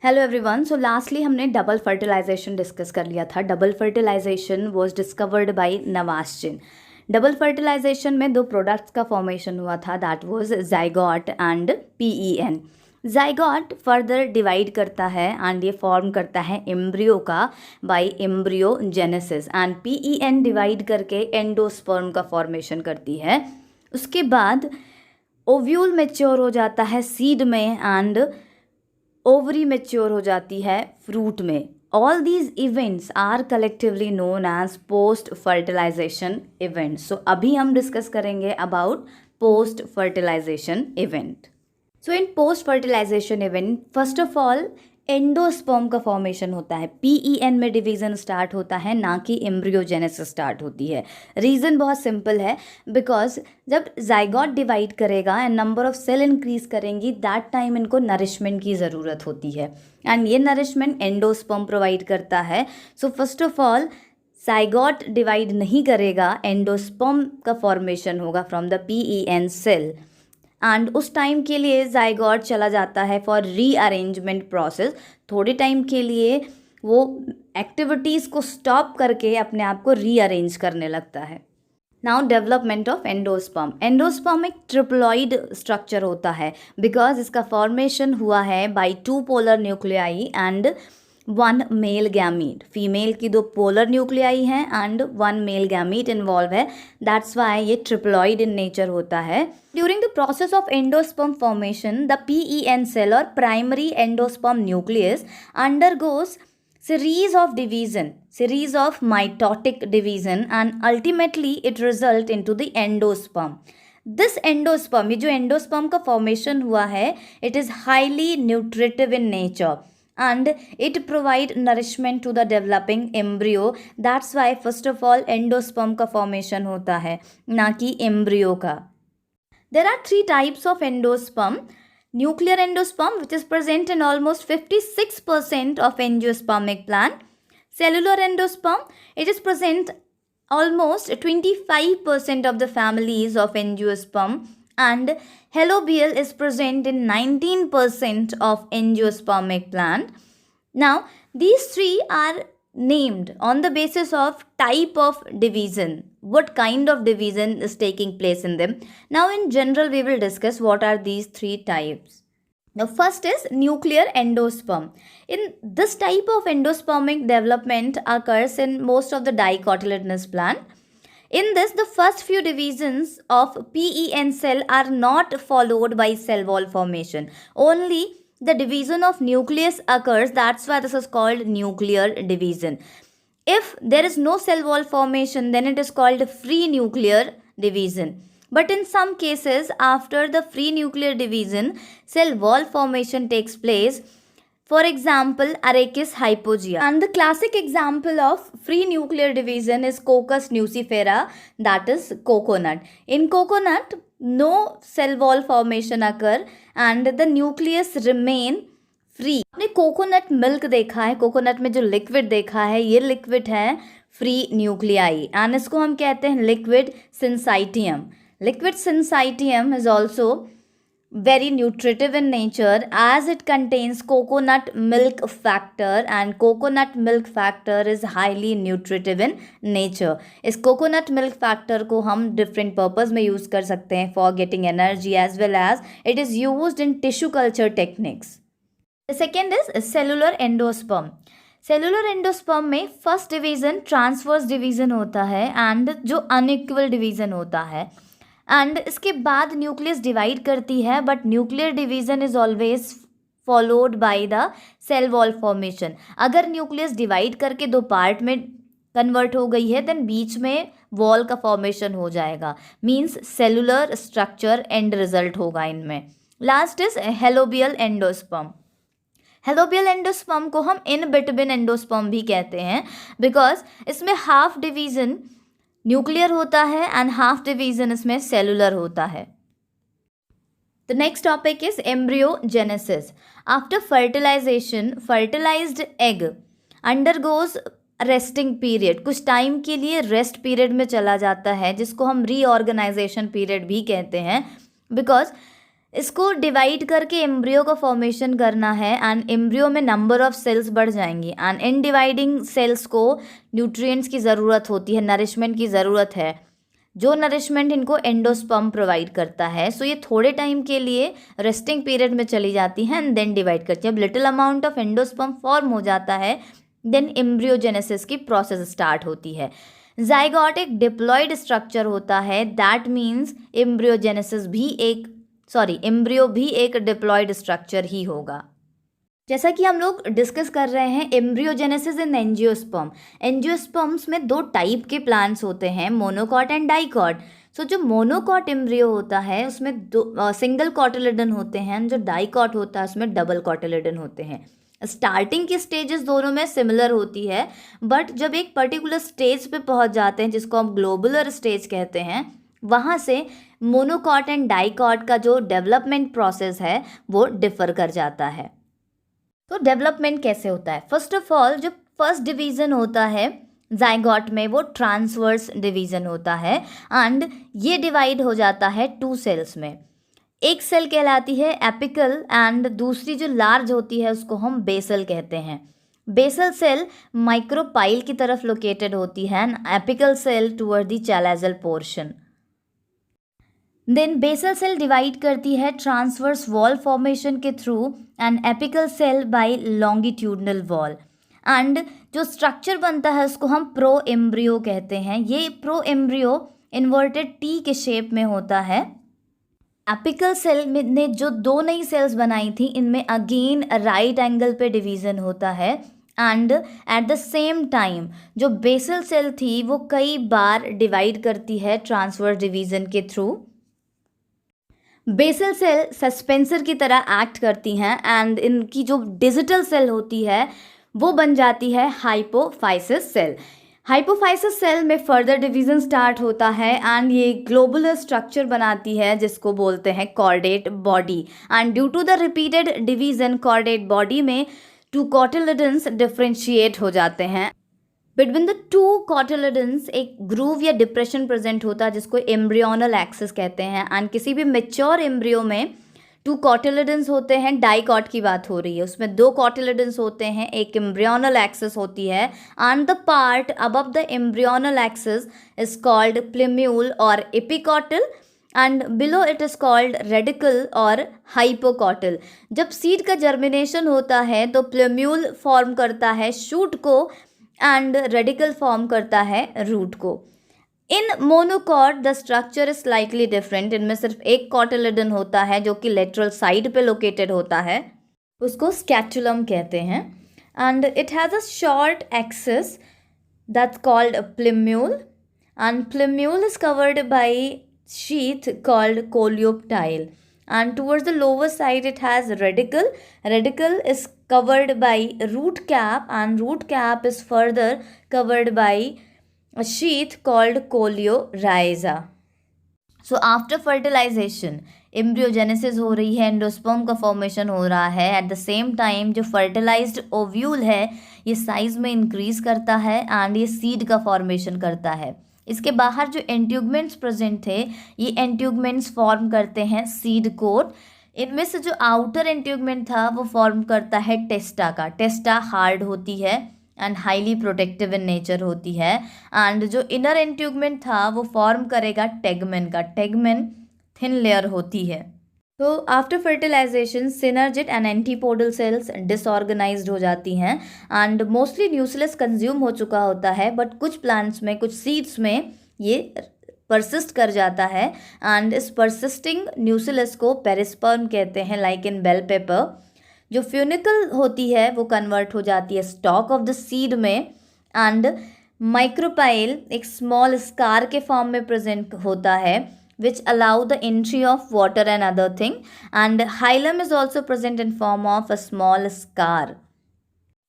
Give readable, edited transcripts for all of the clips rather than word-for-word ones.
Hello everyone. So lastly हमने double fertilisation discuss कर लिया था। Double fertilisation was discovered by Nawaschin. डबल फर्टिलाइजेशन में दो प्रोडक्ट्स का फॉर्मेशन हुआ था, that was zygote and PEN. Zygote further divide करता है एंड ये फॉर्म करता है एम्ब्रियो का by embryogenesis, and PEN divide करके एंडोस्पर्म का फॉर्मेशन करती है। उसके बाद ओव्यूल मैच्योर हो जाता है सीड में एंड ओवरी मैच्योर हो जाती है फ्रूट में। All these events are collectively known as post fertilisation events. So अभी हम डिस्कस करेंगे about post fertilisation event. So in post fertilisation event first of all endosperm का फॉर्मेशन होता है। पीईएन में डिवीजन स्टार्ट होता है, ना कि एम्ब्रियोजेनेसिस स्टार्ट होती है। रीज़न बहुत सिंपल है, बिकॉज जब जाइगोट डिवाइड करेगा and number of cell increase करेंगी, दैट टाइम इनको नरिशमेंट की ज़रूरत होती है एंड ये नरिशमेंट एंडोस्पर्म प्रोवाइड करता है। So first of all zygote divide नहीं करेगा, एंडोस्पर्म का फॉर्मेशन होगा from the PEN cell and उस टाइम के लिए जाइगोट चला जाता है फॉर रीअरेंजमेंट प्रोसेस। थोड़े टाइम के लिए वो एक्टिविटीज़ को स्टॉप करके अपने आप को रीअरेंज करने लगता है। Now development of endosperm. Endosperm एक ट्रिप्लॉइड स्ट्रक्चर होता है बिकॉज इसका फॉर्मेशन हुआ है by two polar nuclei and one male gamete. Female की दो पोलर न्यूक्लियाई हैं and one male gamete involve है, दैट्स वाई ये ट्रिप्लॉइड इन नेचर होता है। During the process of endosperm formation the PEN cell और primary endosperm nucleus undergoes series of mitotic division and ultimately it result into the endosperm. This endosperm, ये जो endosperm का formation हुआ है, it is highly nutritive in nature and it provide nourishment to the developing embryo. That's why first of all endosperm का formation होता है, ना कि embryo का. There are three types of endosperm. Nuclear endosperm, which is present in almost 56% of angiospermic plant. Cellular endosperm, it is present almost 25% of the families of angiosperm, and halobial is present in 19% of angiospermic plant. Now, these three are named on the basis of type of division, what kind of division is taking place in them. Now in general we will discuss what are these three types. The first is nuclear endosperm. In this type of endospermic development occurs in most of the dicotyledonous plant. In this, the first few divisions of PEN cell are not followed by cell wall formation. Only the division of nucleus occurs, that's why this is called nuclear division. If there is no cell wall formation, then it is called free nuclear division. But in some cases, after the free nuclear division, cell wall formation takes place. For example, Arachis hypogea. And the classic example of free nuclear division is Cocos nucifera, that is coconut. In coconut, no cell wall formation occur and the nucleus remain free. आपने coconut milk देखा है, coconut में जो liquid देखा है, ये liquid है free nuclei and इसको हम कहते हैं liquid syncytium. Liquid syncytium is also very nutritive in nature as it contains coconut milk factor and coconut milk factor is highly nutritive in nature. इस coconut milk factor को हम different purpose में use कर सकते हैं for getting energy as well as it is used in tissue culture techniques. The second is cellular endosperm. Cellular endosperm में first division transverse division होता है एंड जो अनइक्वल डिवीजन होता है एंड इसके बाद न्यूक्लियस डिवाइड करती है, but nuclear division is always followed by the cell wall formation. अगर न्यूक्लियस डिवाइड करके दो पार्ट में कन्वर्ट हो गई है देन बीच में वॉल का फॉर्मेशन हो जाएगा, means cellular structure and result होगा इनमें। Last is helobial endosperm. Helobial endosperm को हम इन बिटवीन एंडोस्पर्म भी कहते हैं बिकॉज इसमें हाफ डिवीजन न्यूक्लियर होता है एंड हाफ डिवीजन इसमें सेलुलर होता है। The next topic is embryogenesis. After fertilization, fertilized egg undergoes resting period, कुछ टाइम के लिए रेस्ट पीरियड में चला जाता है जिसको हम रीऑर्गेनाइजेशन पीरियड भी कहते हैं बिकॉज इसको डिवाइड करके एम्ब्रियो का फॉर्मेशन करना है एंड एम्ब्रियो में नंबर ऑफ सेल्स बढ़ जाएंगी एंड इन डिवाइडिंग सेल्स को न्यूट्रिएंट्स की ज़रूरत होती है, नरिशमेंट की ज़रूरत है, जो नरिशमेंट इनको एंडोस्पर्म प्रोवाइड करता है। सो ये थोड़े टाइम के लिए रेस्टिंग पीरियड में चली जाती हैं एंड देन डिवाइड करती है। जब little amount of endosperm form हो जाता है देन एम्ब्रियोजेनेसिस की प्रोसेस स्टार्ट होती है। जाइगोट एक डिप्लॉयड स्ट्रक्चर होता है, दैट मीन्स एम्ब्रियो भी एक डिप्लॉयड स्ट्रक्चर ही होगा। जैसा कि हम लोग डिस्कस कर रहे हैं एम्ब्रियोजेनेसिस इन एंजियोस्पर्म। एंजियोस्पर्म्स में दो टाइप के प्लांट्स होते हैं, मोनोकॉट एंड डाइकॉट। सो जो मोनोकॉट एम्ब्रियो होता है उसमें दो सिंगल कॉटिलिडन होते हैं, जो डाइकॉट होता है उसमें डबल कॉटिलिडन होते हैं। स्टार्टिंग की स्टेजेस दोनों में सिमिलर होती है, बट जब एक पर्टिकुलर स्टेज पे पहुंच जाते हैं जिसको हम ग्लोबुलर स्टेज कहते हैं, वहाँ से मोनोकॉट एंड डाइकॉट का जो डेवलपमेंट प्रोसेस है वो डिफर कर जाता है। तो डेवलपमेंट कैसे होता है? फर्स्ट ऑफ ऑल जो फर्स्ट डिवीज़न होता है जाइगोट में वो ट्रांसवर्स डिवीज़न होता है एंड ये डिवाइड हो जाता है 2 सेल्स में। एक सेल कहलाती है एपिकल एंड दूसरी जो लार्ज होती है उसको हम बेसल कहते हैं। बेसल सेल माइक्रोपाइल की तरफ लोकेटेड होती है and apical cell toward the chalazal portion. Then basal cell divide करती है ट्रांसवर्स वॉल फॉर्मेशन के through and apical cell by longitudinal wall and जो स्ट्रक्चर बनता है उसको हम प्रो एम्ब्रियो कहते हैं। ये प्रो एम्ब्रियो इन्वर्टेड टी के शेप में होता है। एपिकल सेल ने जो 2 नई सेल्स बनाई थी इनमें अगेन राइट एंगल पे डिवीज़न होता है and at the same time जो बेसल सेल थी वो कई बार डिवाइड करती है ट्रांसवर्स डिवीज़न के थ्रू। बेसल सेल सस्पेंसर की तरह एक्ट करती हैं एंड इनकी जो डिजिटल सेल होती है वो बन जाती है हाइपोफाइसिस सेल। हाइपोफाइसिस सेल में फर्दर डिवीज़न स्टार्ट होता है एंड ये ग्लोबुलर स्ट्रक्चर बनाती है जिसको बोलते हैं cordate body and due to the repeated division cordate body में 2 कॉटिलिडन्स डिफ्रेंशिएट हो जाते हैं। बिटवीन द 2 कॉटिलिडन्स एक ग्रूव या डिप्रेशन प्रेजेंट होता है जिसको एम्ब्रियोनल एक्सिस कहते हैं एंड किसी भी मैच्योर एम्ब्रियो में 2 कॉटिलिडन्स होते हैं। डाइकॉट की बात हो रही है, उसमें 2 कॉटिलिडन्स होते हैं, एक एम्ब्रियोनल एक्सिस होती है and the part above the embryonal axis is called plumule और epicotyl and below it is called radicle और हाइपोकॉटल। जब सीड का जर्मिनेशन होता है तो प्लेम्यूल फॉर्म करता है शूट को एंड रेडिकल फॉर्म करता है रूट को। In monocot the structure is slightly different. इनमें सिर्फ एक कॉटिलिडन होता है जो कि लेटरल साइड पे लोकेटेड होता है, उसको स्कैचुलम कहते हैं and it has a short axis that's called plumule and plumule is covered by sheath called coleoptile and towards the lower side it has radicle. Radicle is covered by root cap and root cap is further covered by a sheath called coleorhiza. So after fertilization embryogenesis हो रही है, endosperm का formation हो रहा है। At the same time जो fertilised ovule है ये साइज में इंक्रीज करता है एंड ये सीड का फॉर्मेशन करता है। इसके बाहर जो एंट्यूगमेंट्स प्रेजेंट थे ये एंट्यूगमेंट्स फॉर्म करते हैं सीड कोट। इनमें से जो आउटर एंट्यूगमेंट था वो फॉर्म करता है टेस्टा का। टेस्टा हार्ड होती है and highly protective in nature होती है एंड जो इनर एंट्यूगमेंट था वो फॉर्म करेगा टेगमेन का। टेगमेन थिन लेयर होती है। तो after fertilization synergid and antipodal cells disorganized हो जाती हैं एंड मोस्टली न्यूक्लियस कंज्यूम हो चुका होता है, बट कुछ प्लांट्स में, कुछ सीड्स में ये परसिस्ट कर जाता है एंड इस परसिस्टिंग न्यूक्लियस को पेरिस्पर्म कहते हैं, लाइक इन बेल पेपर। जो फ्यूनिकल होती है वो कन्वर्ट हो जाती है स्टॉक ऑफ द सीड में एंड माइक्रोपाइल एक स्मॉल स्कार के फॉर्म में प्रेजेंट होता है which allow the entry of water and other thing and hilum is also present in form of a small scar.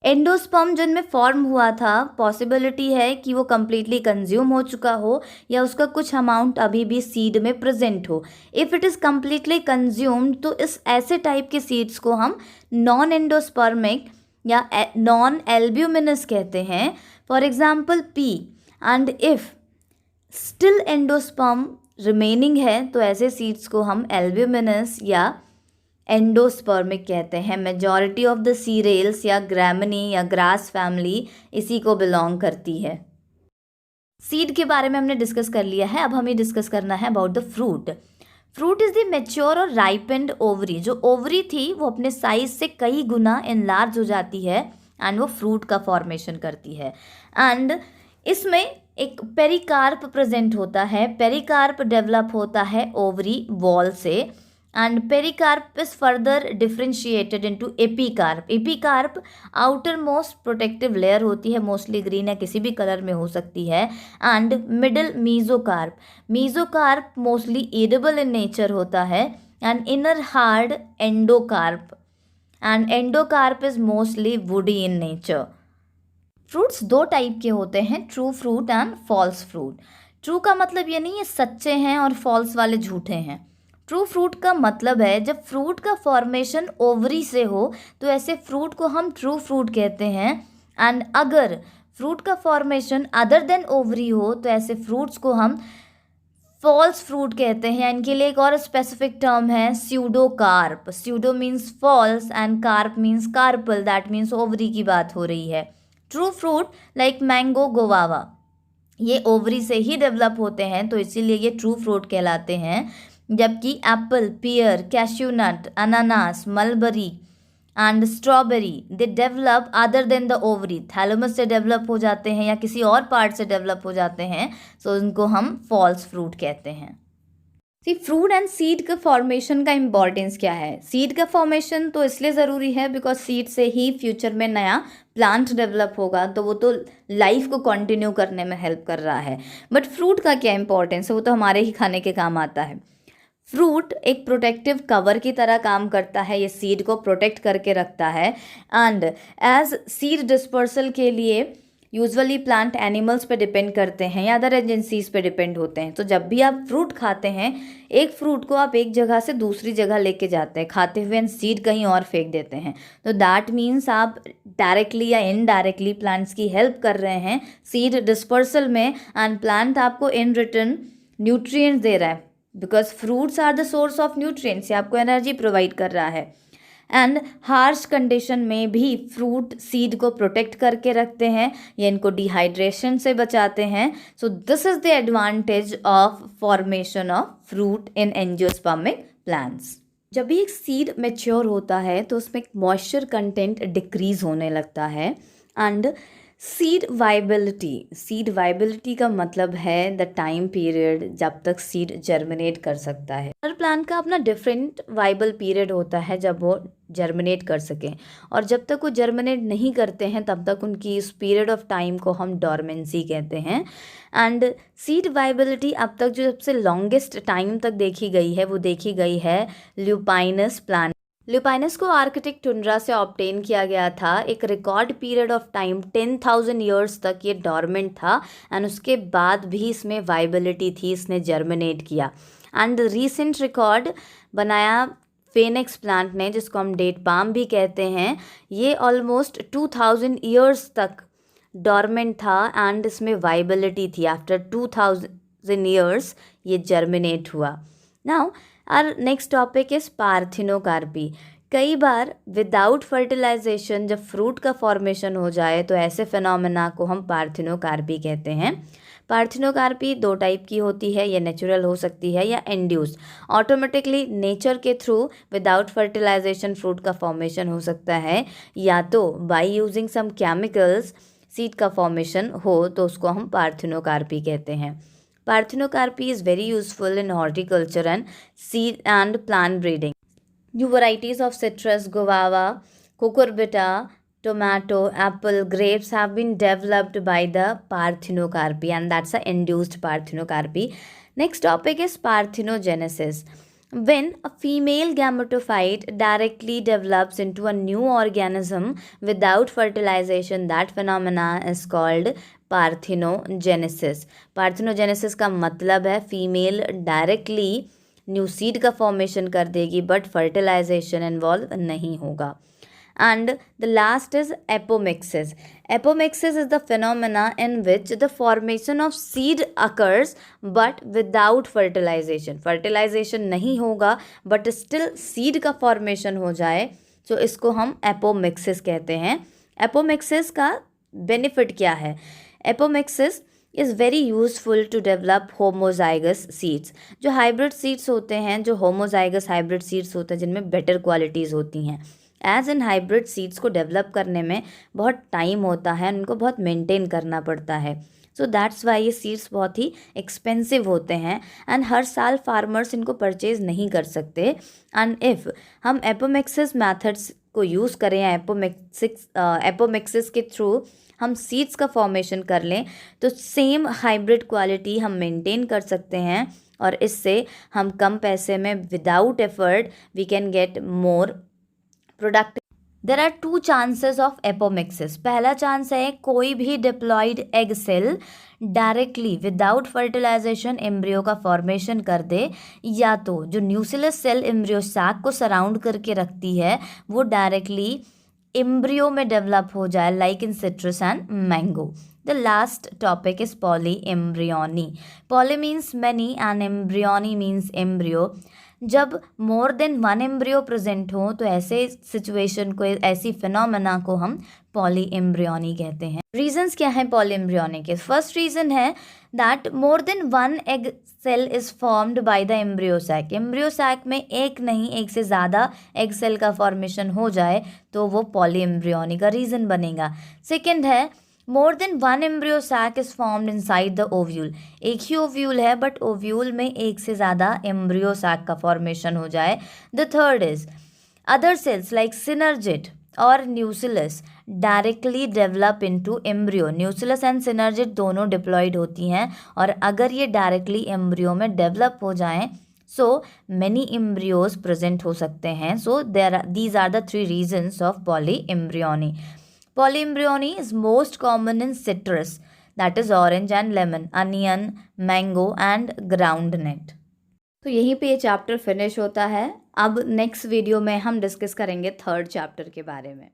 Endosperm जिनमें form हुआ था possibility है कि वो कम्प्लीटली कंज्यूम हो चुका हो या उसका कुछ अमाउंट अभी भी सीड में प्रेजेंट हो। If it is completely consumed तो इस ऐसे टाइप के सीड्स को हम नॉन एंडोस्पर्मिक या नॉन एल्ब्यूमिनस कहते हैं, for example P. And if still endosperm remaining है तो ऐसे सीड्स को हम एल्ब्यूमिनस या एंडोस्पर्मिक कहते हैं। मेजॉरिटी ऑफ द सीरियल्स या ग्रैमिनी या ग्रास फैमिली इसी को बिलोंग करती है। सीड के बारे में हमने डिस्कस कर लिया है, अब हमें डिस्कस करना है about the fruit. Fruit is the mature और राइपेंड ओवरी। जो ओवरी थी वो अपने साइज से कई गुना इनलार्ज हो जाती है एंड वो फ्रूट का फॉर्मेशन करती है। एंड इसमें एक पेरिकार्प प्रेजेंट होता है। पेरिकार्प डेवलप होता है ओवरी वॉल से and pericarp is further differentiated into epicarp. Epicarp outer most protective layer होती है, मोस्टली ग्रीन या किसी भी कलर में हो सकती है। And middle mesocarp. Mesocarp mostly edible in nature होता है and inner hard endocarp and endocarp is mostly woody in nature. Fruits दो टाइप के होते हैं, true fruit and false fruit. True का मतलब ये नहीं है सच्चे हैं और फॉल्स वाले झूठे हैं। ट्रू फ्रूट का मतलब है जब फ्रूट का फॉर्मेशन ओवरी से हो तो ऐसे फ्रूट को हम ट्रू फ्रूट कहते हैं। एंड अगर फ्रूट का फॉर्मेशन अदर देन ओवरी हो तो ऐसे फ्रूट्स को हम फॉल्स फ्रूट कहते हैं। इनके लिए एक और स्पेसिफिक टर्म है pseudocarp. Pseudo means false and carp means carpel, that means ovary की बात हो रही है। True fruit like mango, guava ये ओवरी से ही डेवलप होते हैं तो इसीलिए ये ट्रू फ्रूट कहलाते हैं। जबकि एप्पल, पियर, कैश्यू नट, अनानास, mulberry and strawberry they develop other than the ovary. Thalamus से डेवलप हो जाते हैं या किसी और पार्ट से डेवलप हो जाते हैं, सो इनको हम फॉल्स फ्रूट कहते हैं। सी फ्रूट एंड सीड का फॉर्मेशन का इम्पॉर्टेंस क्या है? सीड का फॉर्मेशन तो इसलिए ज़रूरी है बिकॉज सीड से ही फ्यूचर में नया प्लांट डेवलप होगा, तो वो तो लाइफ को कंटिन्यू करने में हेल्प कर रहा है। बट फ्रूट का क्या इंपॉर्टेंस है? वो तो हमारे ही खाने के काम आता है। फ्रूट एक प्रोटेक्टिव कवर की तरह काम करता है, ये सीड को प्रोटेक्ट करके रखता है। एंड एज सीड डिस्पर्सल के लिए यूजुअली प्लांट एनिमल्स पे डिपेंड करते हैं या अदर एजेंसीज पे डिपेंड होते हैं। तो जब भी आप फ्रूट खाते हैं, एक फ्रूट को आप एक जगह से दूसरी जगह लेके जाते हैं खाते हुए एंड सीड कहीं और फेंक देते हैं, तो दैट मीन्स आप डायरेक्टली या इनडायरेक्टली प्लांट्स की हेल्प कर रहे हैं सीड डिस्पर्सल में। एंड प्लांट आपको इन रिटर्न न्यूट्रिएंट्स दे रहा है because fruits are the source of nutrients, ये आपको एनर्जी प्रोवाइड कर रहा है। एंड हार्श कंडीशन में भी फ्रूट सीड को प्रोटेक्ट करके रखते हैं या इनको डिहाइड्रेशन से बचाते हैं। So this is the advantage of formation of fruit in angiospermic plants. जब भी एक सीड मैच्योर होता है तो उसमें मॉइस्चर कंटेंट डिक्रीज होने लगता है। एंड सीड वाइबिलिटी का मतलब है द टाइम पीरियड जब तक सीड जर्मिनेट कर सकता है। हर प्लांट का अपना डिफरेंट वाइबल पीरियड होता है जब वो जर्मिनेट कर सकें, और जब तक वो जर्मिनेट नहीं करते हैं तब तक उनकी इस पीरियड ऑफ टाइम को हम डॉर्मेंसी कहते हैं। एंड सीड वाइबिलिटी अब तक जो सबसे लॉन्गेस्ट टाइम तक देखी गई है वो देखी गई है ल्यूपाइनस प्लांट। ल्यूपाइनस को आर्कटिक टुंड्रा से ऑब्टेन किया गया था। एक record period of time 10,000 years तक ये डॉर्मेंट था एंड उसके बाद भी इसमें वाइबिलिटी थी, इसने जर्मिनेट किया। एंड रीसेंट रिकॉर्ड बनाया फेनिक्स प्लांट ने, जिसको हम डेट पाम भी कहते हैं। ये ऑलमोस्ट 2000 ईयर्स तक डॉर्मेंट था एंड इसमें वाइबिलिटी थी। आफ्टर 2000 ईयर्स ये जर्मिनेट हुआ। Now our next topic is parthenocarpy. कई बार विदाउट फर्टिलाइजेशन जब फ्रूट का फॉर्मेशन हो जाए तो ऐसे फिनोमेना को हम पार्थिनोकार्पी कहते हैं। पार्थिनोकार्पी दो टाइप की होती है, ये नेचुरल हो सकती है या इंड्यूस्ड। ऑटोमेटिकली नेचर के थ्रू विदाउट फर्टिलाइजेशन फ्रूट का फॉर्मेशन हो सकता है, या तो by using some chemicals seed का फॉर्मेशन हो तो उसको हम पार्थिनोकार्पी कहते हैं। Parthenocarpy is very useful in horticulture and seed and plant breeding. New varieties of citrus, guava, cucurbita, tomato, apple, grapes have been developed by the Parthenocarpy, and that's an induced Parthenocarpy. Next topic is parthenogenesis. When a female gametophyte directly develops into a new organism without fertilization, that phenomena is called parthenogenesis. Parthenogenesis का मतलब है female directly new seed का formation कर देगी but fertilisation involve नहीं होगा। And the last is apomixis. Apomixis is the phenomena in which the formation of seed occurs but without fertilization. Fertilization नहीं होगा but still seed का formation हो जाए, तो इसको हम apomixis कहते हैं. apomixis का benefit क्या है? apomixis is very useful to develop homozygous seeds. जो hybrid seeds होते हैं, जो homozygous hybrid seeds होते हैं जिनमें better qualities होती हैं, एज इन हाइब्रिड सीड्स को डेवलप करने में बहुत टाइम होता है, उनको बहुत मेंटेन करना पड़ता है. सो दैट्स वाई ये सीड्स बहुत ही एक्सपेंसिव होते हैं एंड हर साल फार्मर्स इनको परचेज नहीं कर सकते. एंड इफ़ हम एपोमिक्सिस मैथड्स को यूज़ करें या एपोमिक्सिस के थ्रू हम सीड्स का फॉर्मेशन कर लें तो सेम हाइब्रिड क्वालिटी हम मेंटेन कर सकते हैं और इससे हम कम पैसे में without effort we can get more product. There are 2 chances of apomixis. पहला चांस है कोई भी diploid egg cell directly without fertilization embryo का फॉर्मेशन कर दे, या तो जो न्यूक्लियस सेल एम्ब्रियो सैक को सराउंड करके रखती है वो डायरेक्टली एम्ब्रियो में डेवलप हो जाए, like in citrus and mango. The last topic is polyembryony. Poly means many and embryony means embryo. जब मोर देन 1 एम्ब्रियो प्रेजेंट हो तो ऐसे सिचुएशन को, ऐसी फिनोमेना को हम पॉलीएम्ब्रियोनी कहते हैं. रीजंस क्या हैं पॉलीएम्ब्रियोनी के? फर्स्ट रीज़न है that more than 1 egg cell is formed by the embryo sac. Embryo sac में एक नहीं, एक से ज़्यादा एग सेल का फॉर्मेशन हो जाए तो वो पॉलीएम्ब्रियोनी का रीज़न बनेगा. सेकेंड है more than 1 embryo sac is formed inside the ovule. एक ही ओव्यूल है बट ओव्यूल में एक से ज़्यादा एम्ब्रियो सैक का फॉर्मेशन हो जाए. The third is other cells like synergid और nucleus directly develop into embryo. Nucleus and synergid दोनों डिप्लॉयड होती हैं और अगर ये डायरेक्टली एम्ब्रियो में डेवलप हो जाएं सो मैनी एम्ब्रियोज प्रेजेंट हो सकते हैं. So these are the 3 reasons of polyembryony. Polyembryony is most common in citrus, that is orange and lemon, onion, mango and groundnut. तो यहीं पे ये चैप्टर फिनिश होता है. अब नेक्स्ट वीडियो में हम डिस्कस करेंगे 3rd चैप्टर के बारे में.